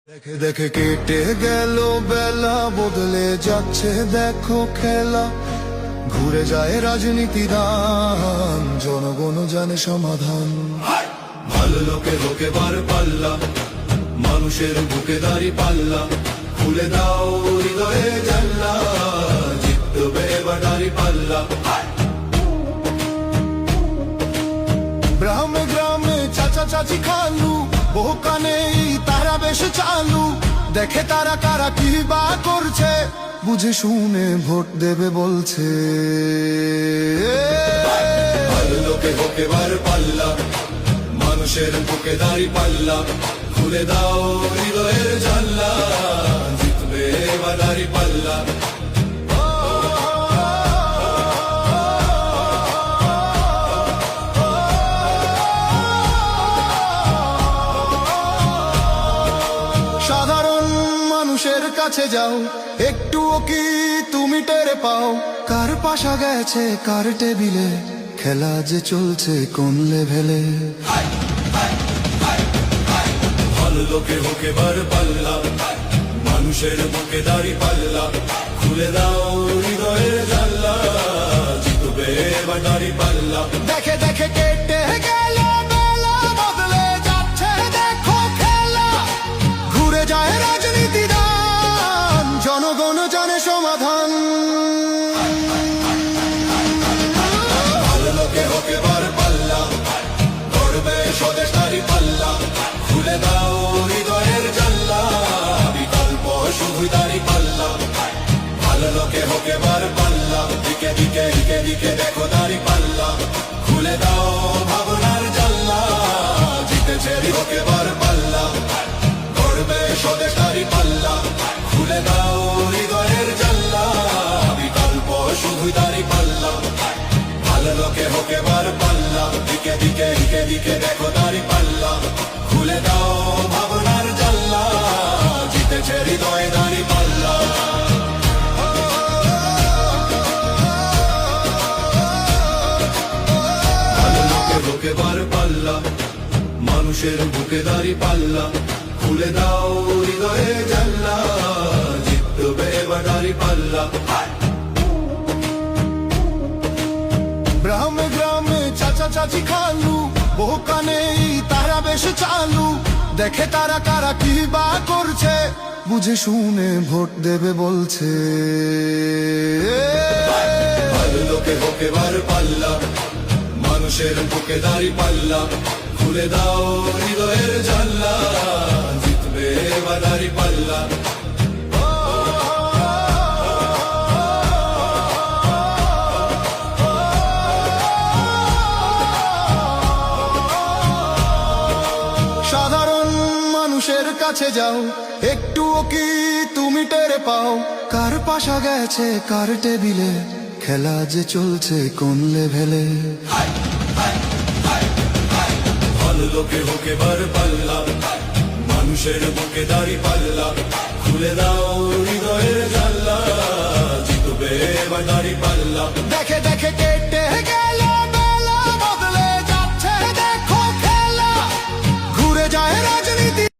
দেখে দেখে কেটে গেল বেলা, বদলে যাচ্ছে দেখো খেলা। ঘুরে যায় রাজনীতি দান, জনগণ জানে সমাধান। ভালো লোকে লোকে বার পাল্লা, মানুষের বুকে দাঁড়ি পাল্লা। খুলে দাও হৃদয়ে জানলা, জিতবে এবার দাঁড়ি পাল্লা। গ্রামে গ্রামে চাচা চাচি খালু, বহু কানে তারা বেশ চালু। দেখে তারা কারা কি বা করছে, বুঝে শুনে ভোট দেবে বলছে। ভালো লোকে হোক এবার পাল্লা, মানুষের বুকে দাঁড়ি পাল্লা। খুলে দাও হৃদয়ের জানলা, জিতবে এবার দাঁড়ি পাল্লা। সাধারণ মানুষের কাছে যাও, একটুও কি তুমি টের পাও? কার পাশা গেছে কার টেবিলে, খেলা যে চলছে কোন লেভেলে। ভালো লোকে হোক এবার পাল্লা, মানুষের বুকে দাঁড়ি পাল্লা। খুলে দাও হৃদয়ের জানলা, জিতবে এবার দাঁড়ি পাল্লা। দেখে দেখে কেটে গেল বেলা, বদলে যাচ্ছে দেখো খেলা। ঘুরে যায় রাজনীতি দান, জনগণ জানে সমাধান। ভালো লোকে হোক এবার পাল্লা, করবে স্বদেশ দাঁড়ি পাল্লা। খুলে দাও হৃদয়ের জানলা, বিকল্প শুধু দাঁড়ি পাল্লা। ভালো লোকে হোক এবার পাল্লা, দিকে দিকে দিকে দিকে দেখো দাঁড়ি পাল্লা। খুলে দাও ভাবনার জানলা, জিতেছে হোক এবার পাল্লা। করবে স্বদেশ দাঁড়ি পাল্লা। খুলে দাও হৃদয়ের জানলা, বিকল্প শুধু দাঁড়ি পাল্লা। ভালো লোকে হোক এবার পাল্লা, দিকে দিকে দিকে দিকে দেখো দাঁড়ি পাল্লা। খুলে দাও ভাবনার জানলা, জিতেছে হৃদয়ে দাঁড়ি পাল্লা। ভালো লোকে হোক এবার পাল্লা, মানুষের বুকে দাঁড়ি পাল্লা। খুলে দাও হৃদয়ে জানলা, জিতবে এবার দাঁড়ি পাল্লা। গ্রামে গ্রামে চাচা চাচি খালু, বহু কানে তারা বেশ চালু। দেখে তারা কারা কি বা করছে, বুঝে শুনে ভোট দেবে বলছে। ভালো লোকে হোক এবার পাল্লা, মানুষের বুকে দাঁড়ি পাল্লা। খুলে দাও হৃদয়ের জানলা, জিতবে এবার দাঁড়ি পাল্লা। সাধারণ মানুষের কাছে যাও, একটুও কি তুমি টের পাও? কার পাশা গেছে কার টেবিলে, খেলা যে চলছে কোন লেভেলে। ভালো লোকে হোক এবার পাল্লা, মানুষের বুকে দাঁড়ি পাল্লা। খুলে দাও